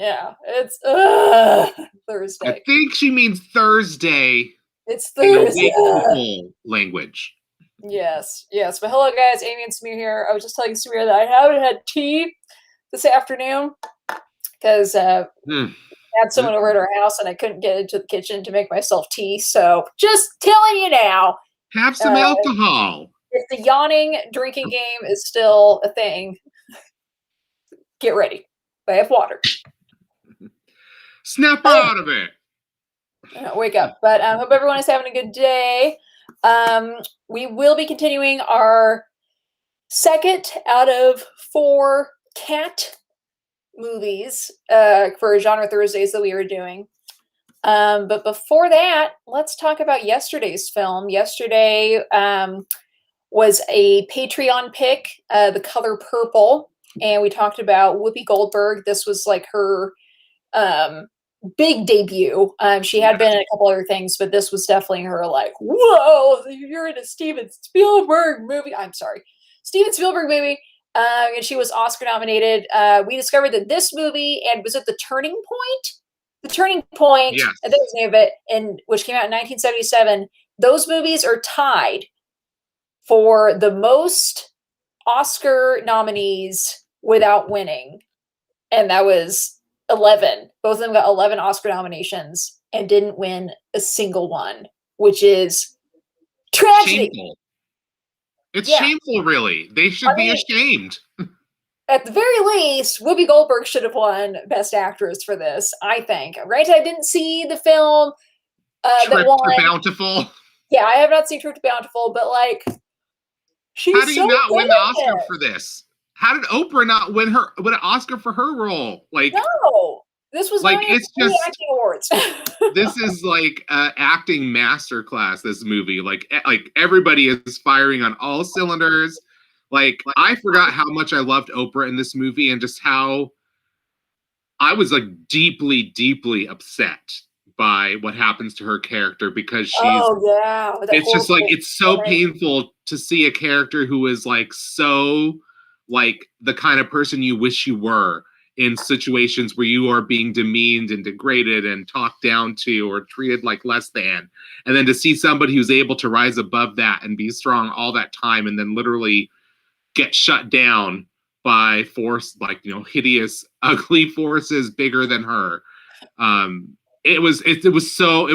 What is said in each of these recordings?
Yeah, it's I Thursday. think she means Thursday It's in a Thursday. wakeful language. Yes, yes. But hello, guys. Amy and Samir here. I was just telling Samir that I haven't had tea this afternoon because I Mm. had someone over at our house and I couldn't get into the kitchen to make myself tea. So just telling you now, Have some uh, alcohol. if the yawning drinking game is still a thing, get ready. I have water. Snap her out of it. Wake up. But I hope everyone is having a good day. We will be continuing our second out of 4 cat movies for Genre Thursdays that we were doing. But before that, let's talk about yesterday's film. Yesterday was a Patreon pick, The Color Purple, and we talked about Whoopi Goldberg. This was like her big debut. She had been in a couple other things, but this was definitely her like, whoa, you're in a Steven Spielberg movie. I'm sorry, Steven Spielberg movie. And she was Oscar nominated. We discovered that this movie, and was it The Turning Point? The Turning Point, Yes. I think was the name of it, and which came out in 1977. Those movies are tied for the most Oscar nominees without winning, and that was 11. Both of them got 11 Oscar nominations and didn't win a single one, which is tragedy. Shameful. It's shameful, really. They should be ashamed. At the very least, Whoopi Goldberg should have won Best Actress for this, I think. Right? I didn't see the film that won. Trip to Bountiful. Yeah, I have not seen Trip to Bountiful, but like, she's how do you so not win the Oscar it. for this? How did Oprah not win an Oscar for her role? Like, no, this was like it's just acting awards. This is like acting masterclass. This movie, like everybody is firing on all cylinders. Like, I forgot how much I loved Oprah in this movie, and just how I was like deeply, deeply upset by what happens to her character, because she's it's just like, it's so painful to see a character who is like so like the kind of person you wish you were in situations where you are being demeaned and degraded and talked down to or treated like less than, and then to see somebody who's able to rise above that and be strong all that time, and then literally get shut down by force, like, you know, hideous, ugly forces bigger than her. It was so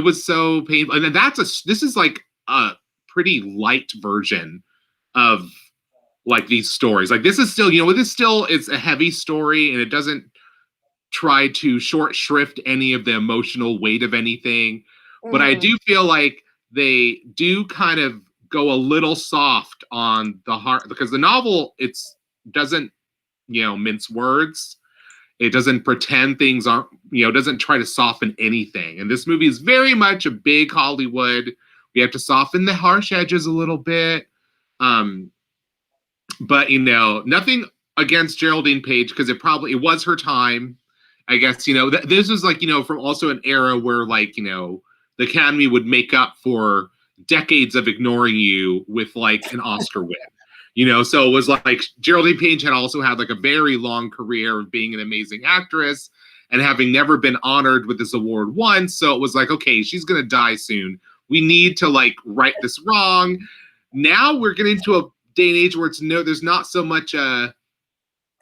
painful. And this is like a pretty light version of like these stories. Like, this is still, you know, it's a heavy story, and it doesn't try to short shrift any of the emotional weight of anything. But I do feel like they do kind of go a little soft on the heart, because the novel, doesn't, you know, mince words. It doesn't pretend things aren't, you know, doesn't try to soften anything. And this movie is very much a big Hollywood. We have to soften the harsh edges a little bit. But, you know, nothing against Geraldine Page, because it was her time. I guess, you know, this was like, you know, from also an era where, like, you know, the Academy would make up for decades of ignoring you with like an Oscar win. You know, so it was like Geraldine Page had also had like a very long career of being an amazing actress and having never been honored with this award once. So it was like, okay, she's going to die soon. We need to like right this wrong. Now we're getting to a day and age where there's not so much, I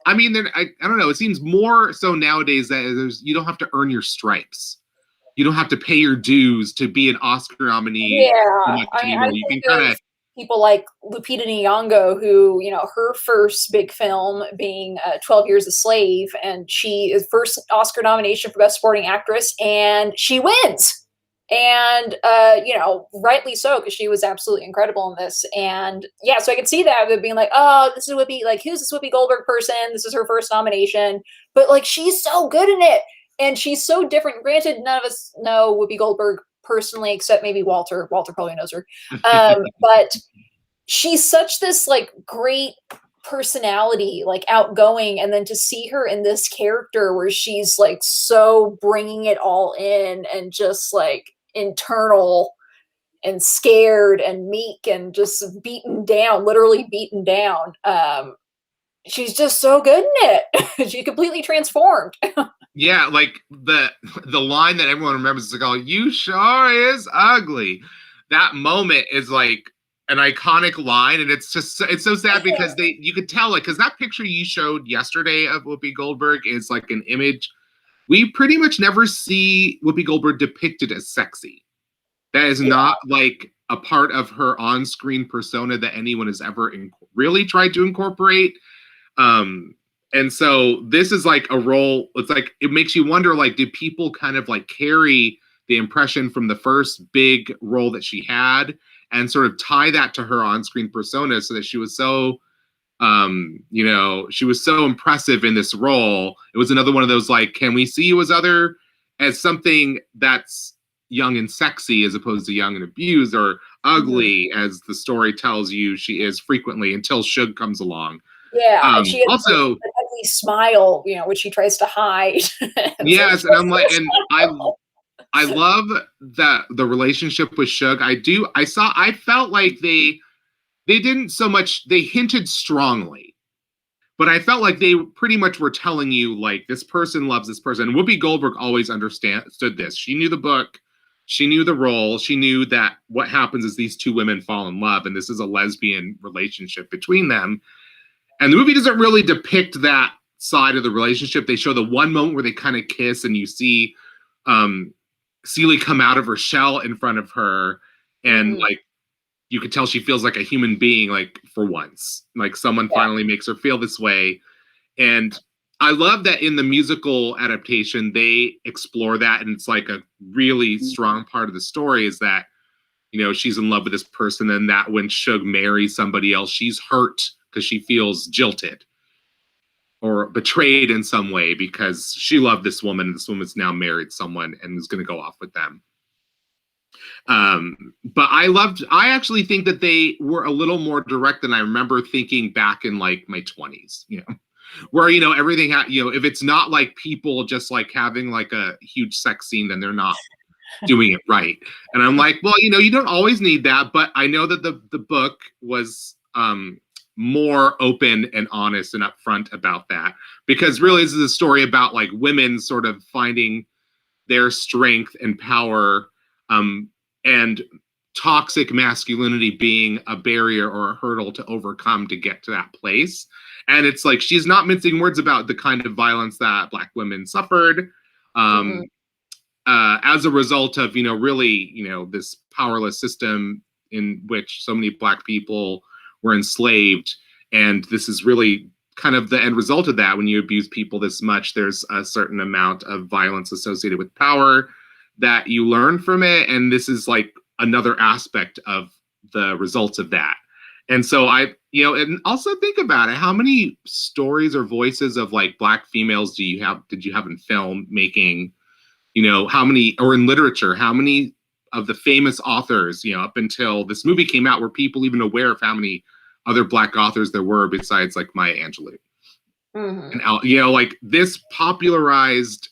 don't know. It seems more so nowadays that you don't have to earn your stripes. You don't have to pay your dues to be an Oscar nominee. Yeah, I think of people like Lupita Nyong'o, who, you know, her first big film being 12 Years a Slave, and she is first Oscar nomination for Best Supporting Actress, and she wins. And, you know, rightly so, because she was absolutely incredible in this. And yeah, so I could see that, being like, oh, this is Whoopi, like, who's this Whoopi Goldberg person? This is her first nomination. But like, she's so good in it. And she's so different. Granted, none of us know Whoopi Goldberg personally, except maybe Walter. Walter probably knows her. But she's such this like great personality, like outgoing, and then to see her in this character where she's like so bringing it all in and just like internal and scared and meek and just beaten down, literally beaten down. She's just so good in it. She completely transformed. Yeah, like the line that everyone remembers is like, "Oh, you sure is ugly." That moment is like an iconic line, and it's so sad because you could tell like because that picture you showed yesterday of Whoopi Goldberg is like an image we pretty much never see Whoopi Goldberg depicted as sexy. That is Yeah. not like a part of her on-screen persona that anyone has ever really tried to incorporate. Um, and so this is like a role. It's like it makes you wonder, like, did people kind of like carry the impression from the first big role that she had and sort of tie that to her on-screen persona so that she was so she was so impressive in this role. It was another one of those like, can we see you as something that's young and sexy as opposed to young and abused or ugly as the story tells you she is frequently until Suge comes along. Yeah, and she has Also, an ugly smile, which she tries to hide. yes, and I'm like, and I love that the relationship with Suge. I felt like they didn't so much, they hinted strongly, but I felt like they pretty much were telling you like this person loves this person. And Whoopi Goldberg always understood this. She knew the book, she knew the role, she knew that what happens is these two women fall in love, and this is a lesbian relationship between them. And the movie doesn't really depict that side of the relationship. They show the one moment where they kind of kiss, and you see Celie come out of her shell in front of her, and like you could tell she feels like a human being, like for once, like someone finally makes her feel this way. And I love that in the musical adaptation, they explore that. And it's like a really strong part of the story is that, she's in love with this person and that when Suge marries somebody else, she's hurt because she feels jilted or betrayed in some way because she loved this woman. This woman's now married someone and is going to go off with them. But I actually think that they were a little more direct than I remember thinking back in like my 20s, where, everything, if it's not like people just like having like a huge sex scene, then they're not doing it right. And I'm like, well, you don't always need that, but I know that the book was, more open and honest and upfront about that because really this is a story about like women sort of finding their strength and power, and toxic masculinity being a barrier or a hurdle to overcome to get to that place. And it's like she's not mincing words about the kind of violence that Black women suffered as a result of, really, this powerless system in which so many Black people were enslaved. And this is really kind of the end result of that. When you abuse people this much, there's a certain amount of violence associated with power that you learn from it. And this is like another aspect of the results of that. And so and also think about it. How many stories or voices of like Black females did you have in film making, how many, or in literature, how many of the famous authors, up until this movie came out, were people even aware of how many other Black authors there were besides like Maya Angelou? And like this popularized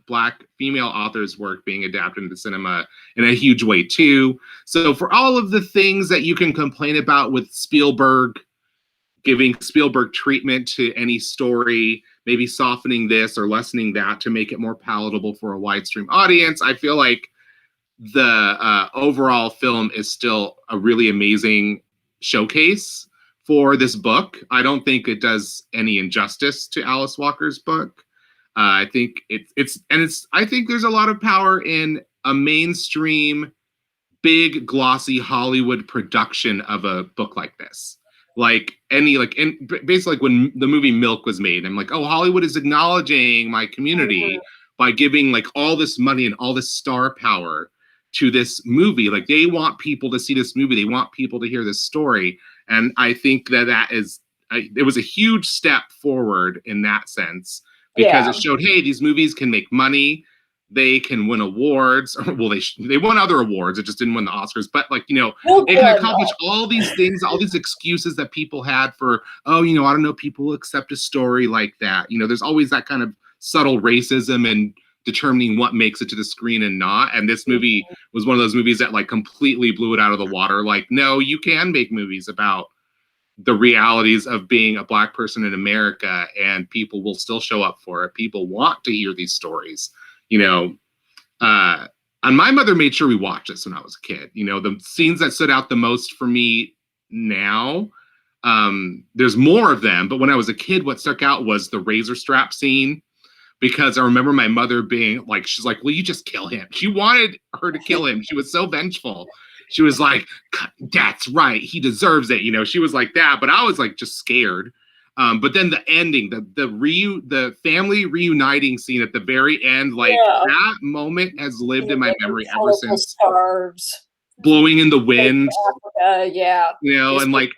Black female authors' work being adapted into cinema in a huge way too. So for all of the things that you can complain about with Spielberg, giving Spielberg treatment to any story, maybe softening this or lessening that to make it more palatable for a wide stream audience, I feel like the overall film is still a really amazing showcase for this book. I don't think it does any injustice to Alice Walker's book. I think I think there's a lot of power in a mainstream, big, glossy Hollywood production of a book like this. And basically like when the movie Milk was made, I'm like, oh, Hollywood is acknowledging my community by giving like all this money and all this star power to this movie. Like they want people to see this movie. They want people to hear this story. And I think it was a huge step forward in that sense because it showed, hey, these movies can make money. They can win awards. Well, they won other awards. It just didn't win the Oscars. But like, it can accomplish all these things, all these excuses that people had for, oh, I don't know, people accept a story like that. There's always that kind of subtle racism and determining what makes it to the screen and not. And this movie was one of those movies that like completely blew it out of the water. Like, no, you can make movies about the realities of being a Black person in America, and people will still show up for it. People want to hear these stories, you know. And my mother made sure we watched this when I was a kid. You know, the scenes that stood out the most for me now, there's more of them, but when I was a kid, what stuck out was the razor strap scene, because I remember my mother being like, she's like, will you just kill him? She wanted her to kill him. She was so vengeful. She was like, that's right, he deserves it. You know, she was like that, but I was like just scared. But then the ending, the family reuniting scene at the very end, like that moment has lived in my memory ever since. Scarves Blowing in the wind, yeah, you know, and like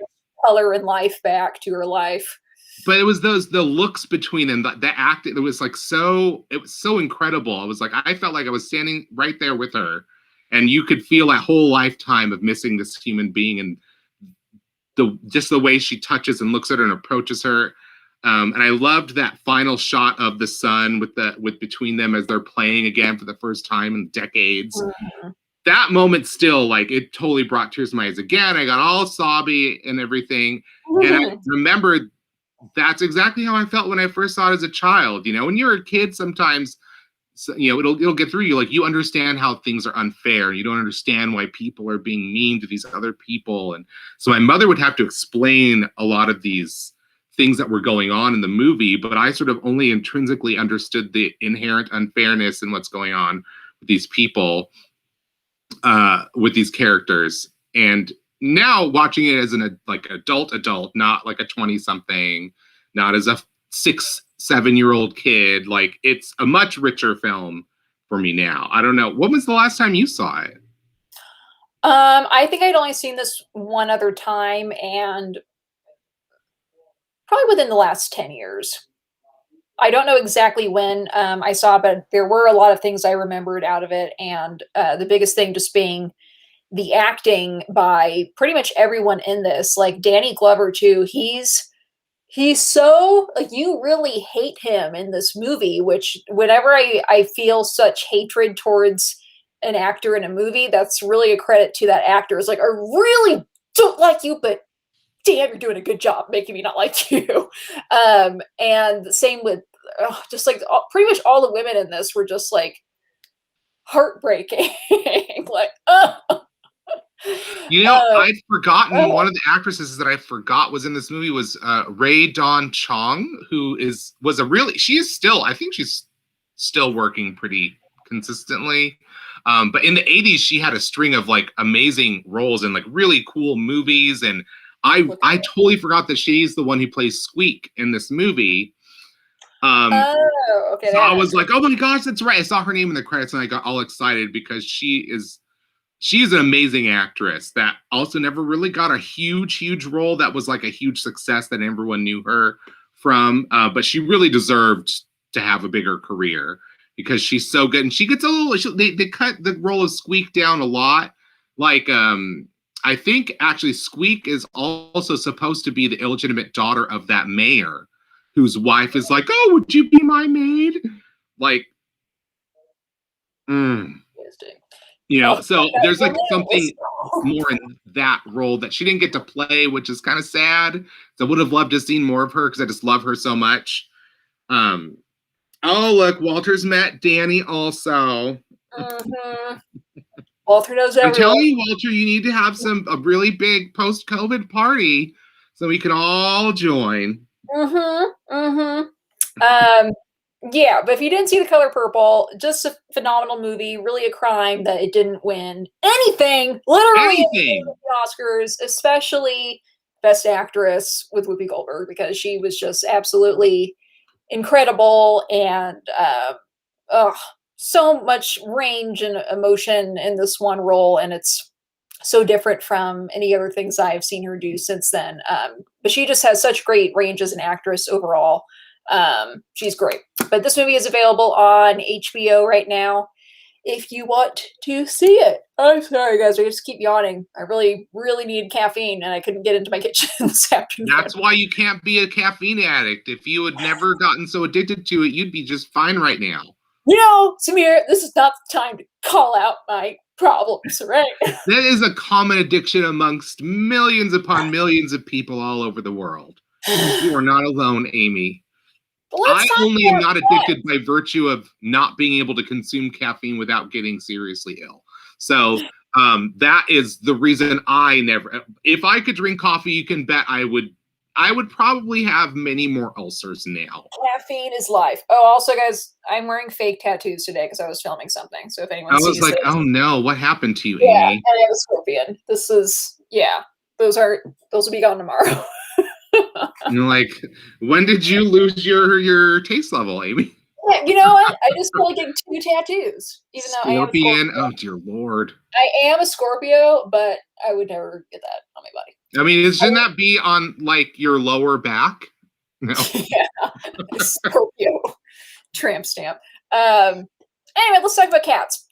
color and life back to her life. But it was the looks between them, the acting. It was like it was so incredible. I was like, I felt like I was standing right there with her, and you could feel a whole lifetime of missing this human being, and just the way she touches and looks at her and approaches her. And I loved that final shot of the sun with between them as they're playing again for the first time in decades. Mm-hmm. That moment still, like, it totally brought tears to my eyes again. I got all sobby and everything. Mm-hmm. And I remembered that's exactly how I felt when I first saw it as a child. You know, when you're a kid, sometimes, you know, it'll get through you. Like, you understand how things are unfair. You don't understand why people are being mean to these other people. And so my mother would have to explain a lot of these things that were going on in the movie, but I sort of only intrinsically understood the inherent unfairness in what's going on with these people, with these characters. And now watching it as an adult, not like a 20-something, not as a 6-7-year-old kid, like, it's a much richer film for me now. I don't know. When was the last time you saw it? I think I'd only seen this one other time, and probably within the last 10 years. I don't know exactly when I saw it, but there were a lot of things I remembered out of it. And the biggest thing just being the acting by pretty much everyone in this. Like Danny Glover too. He's so, like, you really hate him in this movie, which whenever I feel such hatred towards an actor in a movie, that's really a credit to that actor. It's like, I really don't like you, but damn, you're doing a good job making me not like you. And the same with just like pretty much all the women in this were just like heartbreaking. Like, you know, I'd forgotten one of the actresses that I forgot was in this movie was Rae Dawn Chong, who she is still, I think she's still working pretty consistently. But in the 80s, she had a string of like amazing roles in like really cool movies. And I totally forgot that she's the one who plays Squeak in this movie. Okay. So I was like, oh my gosh, that's right. I saw her name in the credits and I got all excited because she's an amazing actress that also never really got a huge role that was like a huge success that everyone knew her from. But she really deserved to have a bigger career because she's so good. And she gets a little, they cut the role of Squeak down a lot. Like, I think actually Squeak is also supposed to be the illegitimate daughter of that mayor whose wife is like, oh, would you be my maid? Like, you know, so there's like something more in that role that she didn't get to play, which is kind of sad. So I would have loved to have seen more of her because I just love her so much. Oh, look, Walter's met Danny also. Mm-hmm. Walter knows everyone. I'm telling you, Walter, you need to have a really big post-COVID party so we can all join. Yeah, but if you didn't see The Color Purple, just a phenomenal movie, really a crime that it didn't win anything, literally anything at the Oscars, especially Best Actress with Whoopi Goldberg, because she was just absolutely incredible and so much range and emotion in this one role, and it's so different from any other things I've seen her do since then. But she just has such great range as an actress overall. She's great. But this movie is available on HBO right now if you want to see it. I'm sorry, guys. I just keep yawning. I really need caffeine, and I couldn't get into my kitchen this afternoon. That's why you can't be a caffeine addict. If you had never gotten so addicted to it, you'd be just fine right now. You know, Samir, this is not the time to call out my problems, right? That is a common addiction amongst millions upon millions of people all over the world. You are not alone, Amy. But let's I talk only am about not cats. addicted by virtue of not being able to consume caffeine without getting seriously ill. So that is the reason I never. If I could drink coffee, you can bet I would. I would probably have many more ulcers now. Caffeine is life. Oh, also, guys, I'm wearing fake tattoos today because I was filming something. So if anyone I was sees like, this, oh no, what happened to you, yeah, Amy? and I have a scorpion. This is yeah. Those will be gone tomorrow. You're like, when did you lose your taste level, Amy? Yeah, you know what? I just feel like getting two tattoos, even though I am a Scorpion. Scorpio. Oh dear lord. I am a Scorpio, but I would never get that on my body. I mean, shouldn't that be on like your lower back? No. Yeah, Scorpio tramp stamp. Anyway, let's talk about cats.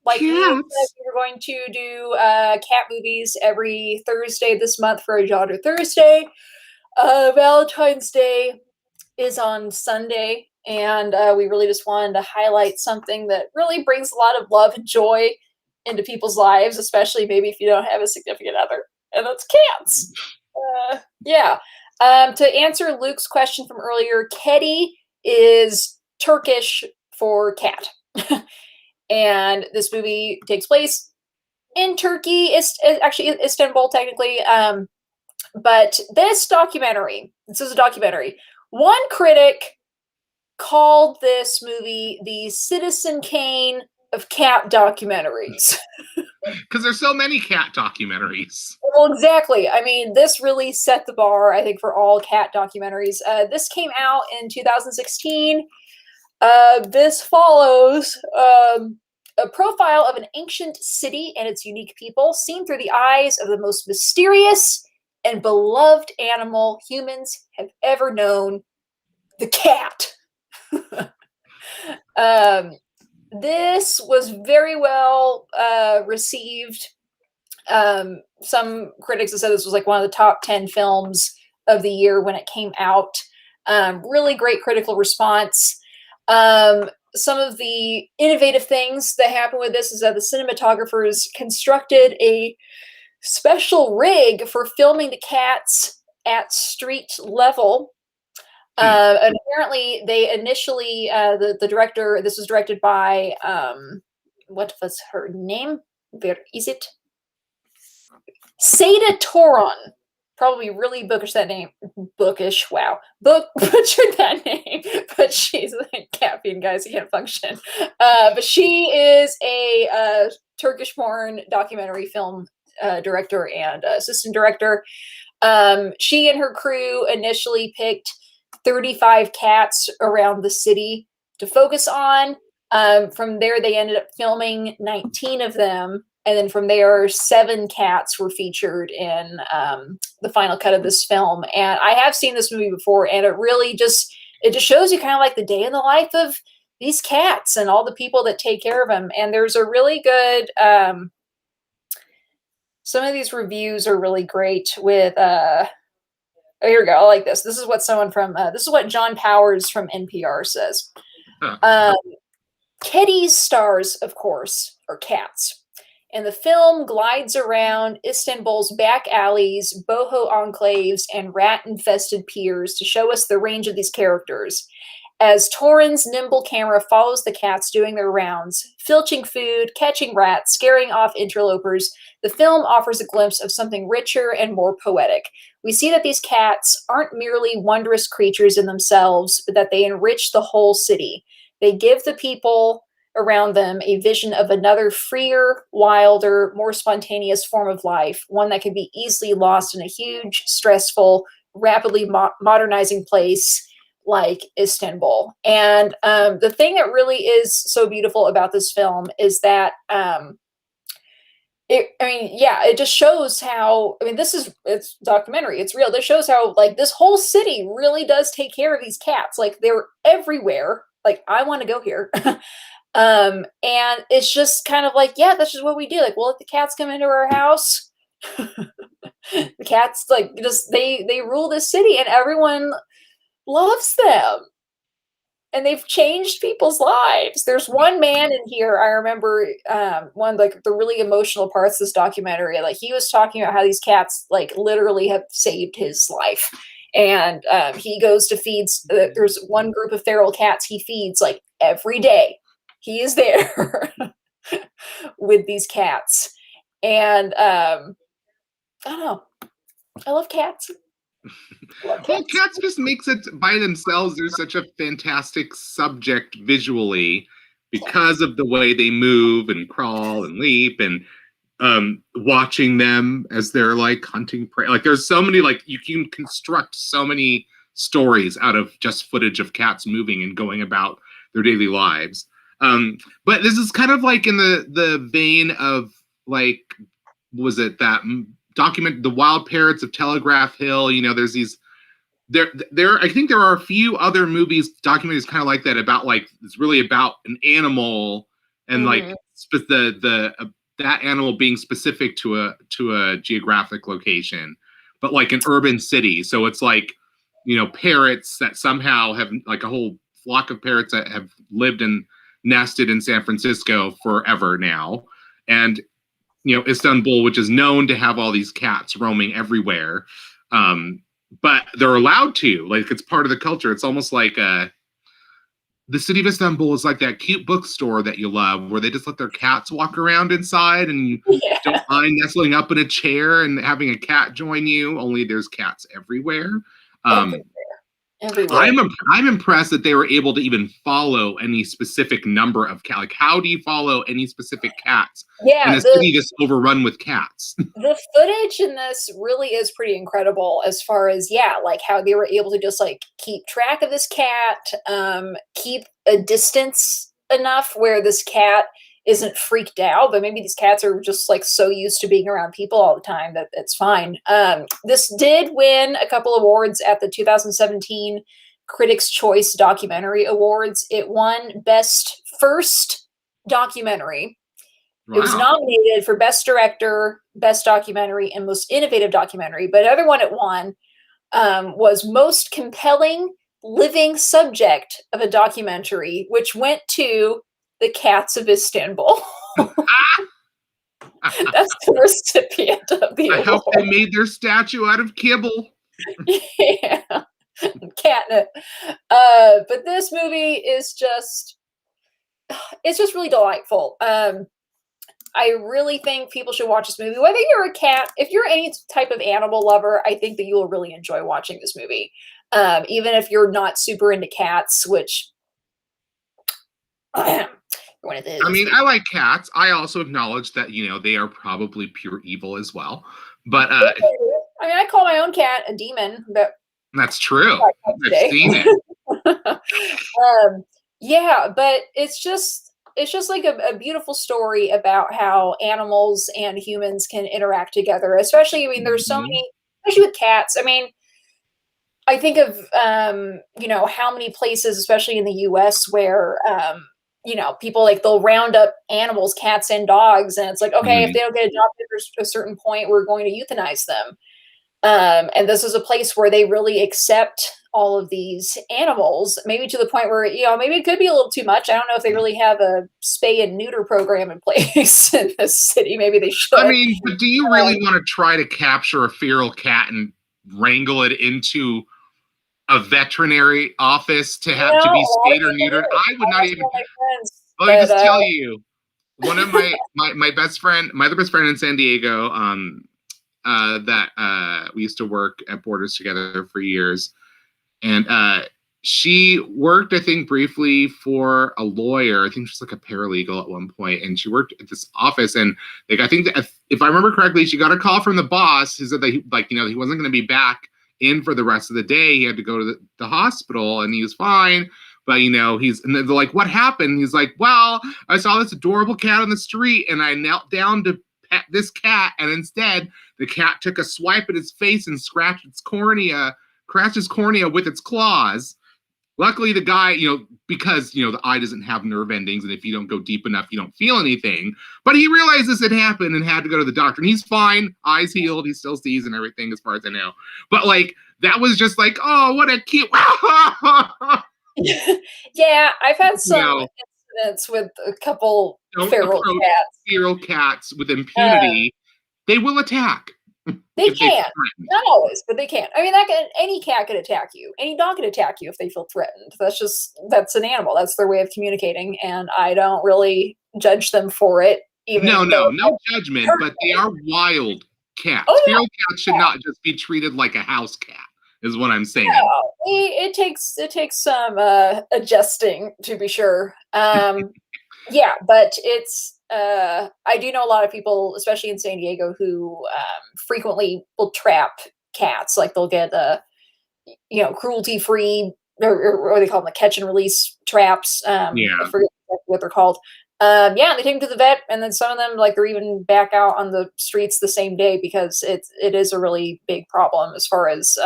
Like we said, Cats. we were going to do cat movies every Thursday this month for a Genre Thursday. Valentine's Day is on Sunday, and we really just wanted to highlight something that really brings a lot of love and joy into people's lives, especially maybe if you don't have a significant other, and that's cats. Yeah. To answer Luke's question from earlier, Kedi is Turkish for cat. And this movie takes place in Turkey. It's actually Istanbul, technically. But this is a documentary. One critic called this movie the Citizen Kane of cat documentaries. Because there's so many cat documentaries. Well, exactly. I mean, this really set the bar, I think, for all cat documentaries. This came out in 2016. This follows a profile of an ancient city and its unique people, seen through the eyes of the most mysterious and beloved animal humans have ever known, the cat. um, this was very well received. Some critics have said this was like one of the top 10 films of the year when it came out. Really great critical response. Some of the innovative things that happened with this is that the cinematographers constructed a special rig for filming the cats at street level. And apparently, they initially the director. This was directed by what was her name? Where is it? Seda Toron. Probably really bookish that name. Bookish, wow. Butchered that name. But she's like caffeine, guys. You can't function. But she is a Turkish born documentary film director and assistant director. She and her crew initially picked 35 cats around the city to focus on. From there, they ended up filming 19 of them. And then from there, 7 cats were featured in the final cut of this film. And I have seen this movie before, and it just shows you kind of like the day in the life of these cats and all the people that take care of them. And there's a really good some of these reviews are really great with oh, here we go. I like this. This is what John Powers from NPR says. Kedi's stars, of course, are cats. And the film glides around Istanbul's back alleys, boho enclaves, and rat-infested piers to show us the range of these characters. As Torin's nimble camera follows the cats doing their rounds, filching food, catching rats, scaring off interlopers, the film offers a glimpse of something richer and more poetic. We see that these cats aren't merely wondrous creatures in themselves, but that they enrich the whole city. They give the people around them a vision of another freer, wilder, more spontaneous form of life, one that could be easily lost in a huge, stressful, rapidly modernizing place like Istanbul. And the thing that really is so beautiful about this film is that it just shows how, it's documentary, it's real. This shows how like this whole city really does take care of these cats. Like they're everywhere. Like I want to go here. And it's just kind of like, yeah, that's just what we do. Like we'll let the cats come into our house. The cats like just they rule this city and everyone loves them. and they've changed people's lives. There's one man in here, I remember, one of, like, the really emotional parts of this documentary, like, he was talking about how these cats, like, literally have saved his life, and, he goes to feeds there's one group of feral cats he feeds, like, every day. He is there with these cats, and, I don't know. I love cats. I love Well, cats. cats just makes it by themselves. They're such a fantastic subject visually because of the way they move and crawl and leap, and watching them as they're like hunting prey. Like there's so many, like you can construct so many stories out of just footage of cats moving and going about their daily lives. But this is kind of like in the vein of like, was it that document, The Wild Parrots of Telegraph Hill? You know, there's these there I think there are a few other movies, documentaries kind of like that, about like it's really about an animal and like that animal being specific to a geographic location, but like an urban city. So it's like, you know, parrots that somehow have like a whole flock of parrots that have lived and nested in San Francisco forever now. And, you know, Istanbul, which is known to have all these cats roaming everywhere. But they're allowed to, like, it's part of the culture. It's almost like the city of Istanbul is like that cute bookstore that you love, where they just let their cats walk around inside, and you don't mind nestling up in a chair and having a cat join you. Only there's cats everywhere. Everywhere. I'm impressed that they were able to even follow any specific number of cats. Like, how do you follow any specific cats in a city that's overrun with cats? The footage in this really is pretty incredible, as far as, yeah, like how they were able to just like keep track of this cat, keep a distance enough where this cat isn't freaked out, but maybe these cats are just like so used to being around people all the time that it's fine. This did win a couple awards at the 2017 Critics' Choice Documentary Awards. It won Best First Documentary. Wow. It was nominated for Best Director, Best Documentary, and Most Innovative Documentary. But another one it won was Most Compelling Living Subject of a Documentary, which went to The Cats of Istanbul. That's the recipient of the award. I hope they made their statue out of kibble. Yeah, catnip. But this movie is just, it's just really delightful. I really think people should watch this movie. Whether you're a cat, if you're any type of animal lover, I think that you will really enjoy watching this movie. Even if you're not super into cats, which one of those. I mean, I like cats. I also acknowledge that, you know, they are probably pure evil as well. But I mean, I call my own cat a demon. But that's true. I've seen it. Yeah, but it's just like a beautiful story about how animals and humans can interact together. Especially, I mean, there's so many, especially with cats. I mean, I think of you know, how many places, especially in the US, where you know, people like they'll round up animals, cats and dogs, and it's like, okay, if they don't get adopted at a certain point, we're going to euthanize them. And this is a place where they really accept all of these animals, maybe to the point where, you know, maybe it could be a little too much. I don't know if they really have a spay and neuter program in place in this city. Maybe they should. I mean, but do you really want to try to capture a feral cat and wrangle it into a veterinary office to have to be spayed or neutered? I would not even. Let me just tell you, one of my best friend, my other best friend in San Diego, that we used to work at Borders together for years, and she worked, I think, briefly for a lawyer. I think she's like a paralegal at one point, and she worked at this office. And like, I think that if I remember correctly, she got a call from the boss who said that he, like, you know, he wasn't going to be back in for the rest of the day. He had to go to the hospital, and he was fine. But, you know, and they're like, what happened? He's like, well, I saw this adorable cat on the street, and I knelt down to pet this cat, and instead the cat took a swipe at his face and scratched his cornea with its claws. Luckily, the guy, you know, because, you know, the eye doesn't have nerve endings, and if you don't go deep enough, you don't feel anything. But he realized this had happened and had to go to the doctor, and he's fine. Eyes healed. He still sees and everything, as far as I know. But, like, that was just like, oh, what a cute. Yeah, I've had You some know, incidents with a couple don't feral approach cats. feral cats with Um, impunity. They will attack they if they feel can. threatened. Not always, but they can. I mean, that can any cat could attack you. Any dog could attack you if they feel threatened. That's an animal. That's their way of communicating, and I don't really judge them for it, No, even though no, it no might judgment, hurt but they me. are wild cats. Oh Feral cats should yeah, not just be treated like a house cat, is what I'm saying. yeah. It takes some adjusting to be sure. Yeah, but it's I do know a lot of people, especially in San Diego, who frequently will trap cats. Like they'll get cruelty free, or they call them the catch and release traps. I Yeah, forget exactly what they're called. Yeah, they take them to the vet, and then some of them like they're even back out on the streets the same day because it is a really big problem as far as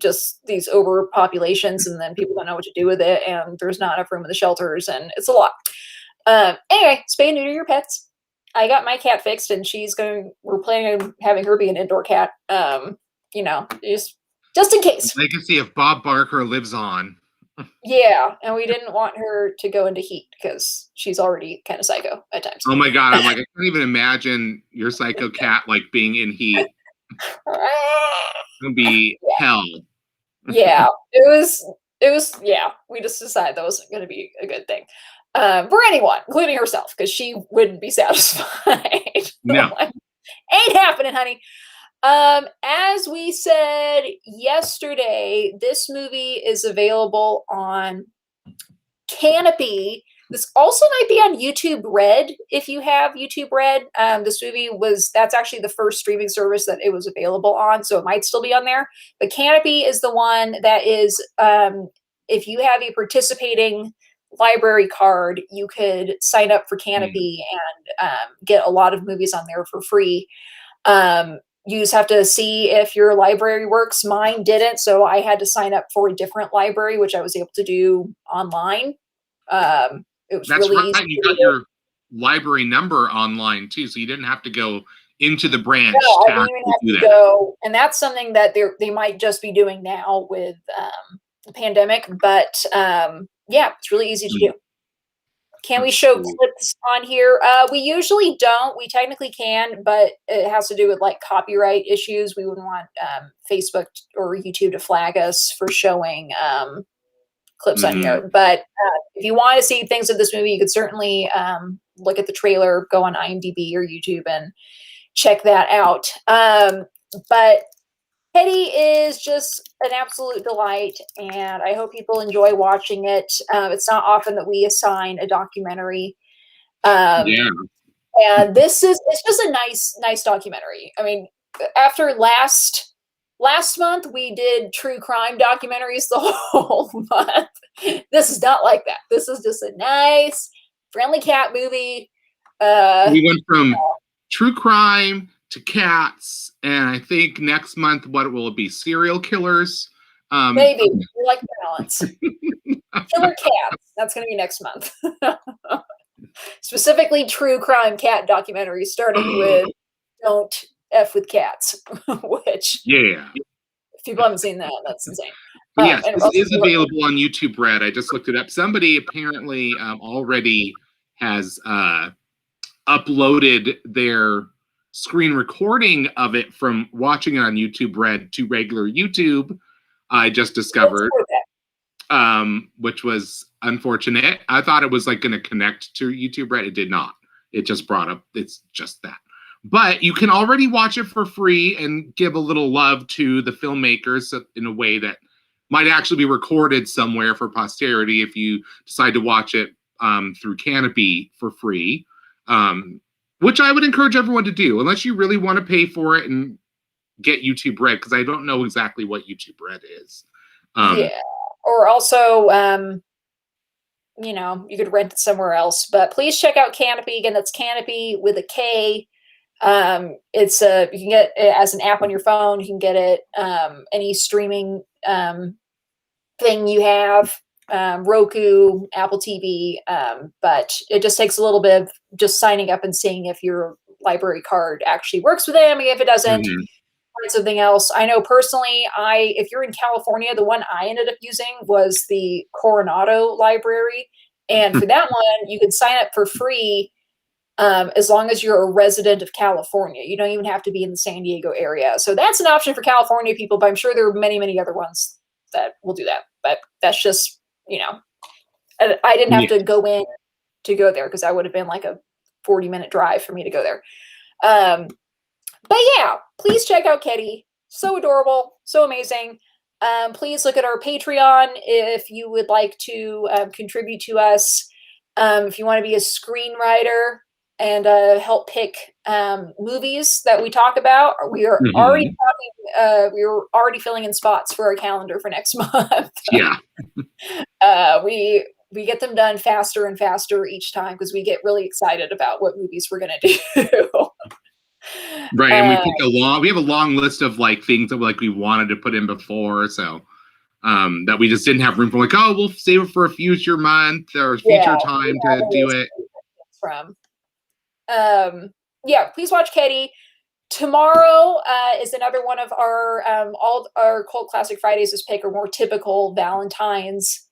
just these overpopulations, and then people don't know what to do with it, and there's not enough room in the shelters, and it's a lot. Anyway, spay and neuter your pets. I got my cat fixed, and we're planning on having her be an indoor cat. Just in case. legacy of Bob Barker lives on. Yeah, and we didn't want her to go into heat because she's already kind of psycho at times. Oh my god, I'm like, I can't even imagine your psycho cat like being in heat. It's gonna be hell. Yeah, it was yeah, we just decided that wasn't gonna be a good thing. For anyone, including herself, because she wouldn't be satisfied. No. Like, ain't happening, honey. As we said yesterday, this movie is available on Canopy. This also might be on YouTube Red if you have YouTube Red. That's actually the first streaming service that it was available on, so it might still be on there. But Canopy is the one that is, if you have a participating library card, you could sign up for Mm. Canopy and get a lot of movies on there for free. You just have to see if your library works. Mine didn't, so I had to sign up for a different library, which I was able to do online. It was That's really right. easy You to got do. your library number online too, so you didn't have to go into the No, branch I to didn't even actually have do to that. go, and that's something that they might just be doing now with the pandemic. But yeah, it's really easy to Mm, do. Can we that's show cool. clips on here? We usually don't. We technically can, but it has to do with like copyright issues. We wouldn't want Facebook or YouTube to flag us for showing clips on Mhm. here. But if you want to see things of this movie, you could certainly look at the trailer, go on IMDb or YouTube, and check that out. But Kedi is just an absolute delight, and I hope people enjoy watching it. It's not often that we assign a documentary, um, Yeah. and it's just a nice documentary. I mean, after last month we did true crime documentaries the whole month. This is not like that. This is just a nice, friendly cat movie. Uh, We went from true crime to cats, and I think next month, what will it be? Serial killers. Um, Maybe we like balance. Killer cats. That's going to be next month. Specifically, true crime cat documentaries, starting with "Don't F with Cats," which yeah. if people haven't seen that, that's insane. But yes, And this also, is available on YouTube Red. I just looked it up. Somebody apparently already has uploaded their screen recording of it from watching it on YouTube Red to regular YouTube. I just discovered, which was unfortunate. I thought it was like going to connect to YouTube Red. It did not. It just brought up. It's just that. But you can already watch it for free and give a little love to the filmmakers in a way that might actually be recorded somewhere for posterity if you decide to watch it through Canopy for free, which I would encourage everyone to do, unless you really want to pay for it and get YouTube Red, because I don't know exactly what YouTube Red is. yeah. Or also, you could rent it somewhere else. But please check out Canopy. Again, that's Canopy with a K. You can get it as an app on your phone. You can get it any streaming thing you have, Roku, Apple TV. But it just takes a little bit of just signing up and seeing if your library card actually works with them. And if it doesn't, Mhm. find something else. I know personally, if you're in California, the one I ended up using was the Coronado Library, and for that one, you could sign up for free as long as you're a resident of California. You don't even have to be in the San Diego area. So that's an option for California people, but I'm sure there are many, many other ones that will do that. But that's just, I didn't have to go in to go there because that would have been like a 40-minute drive for me to go there. But yeah, please check out Kedi. So adorable, so amazing. Please look at our Patreon if you would like to contribute to us. If you want to be a screenwriter and help pick movies that we talk about, we are already talking. We were already filling in spots for our calendar for next month. Yeah. We get them done faster and faster each time because we get really excited about what movies we're gonna do. Right, and we have a long list of like things that we wanted to put in before, so that we just didn't have room for. Like, oh, we'll save it for a future month or future time to do it. From yeah, please watch Kedi. Tomorrow is another one of our all our Cult Classic Fridays pick, or more typical Valentine's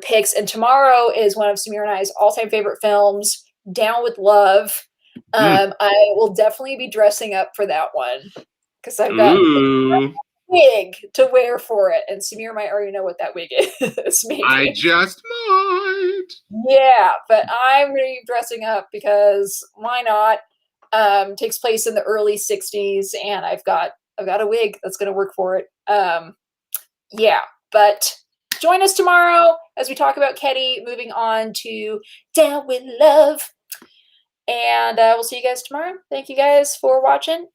picks, and tomorrow is one of Samir and I's all-time favorite films, Down with Love. I will definitely be dressing up for that one because I've got a wig to wear for it, and Samir might already know what that wig is. Maybe. I just might. Yeah, but I'm going to be dressing up because why not? Takes place in the early '60s, and I've got a wig that's going to work for it. Yeah, but join us tomorrow as we talk about Kedi, moving on to Down with Love. And we'll see you guys tomorrow. Thank you guys for watching.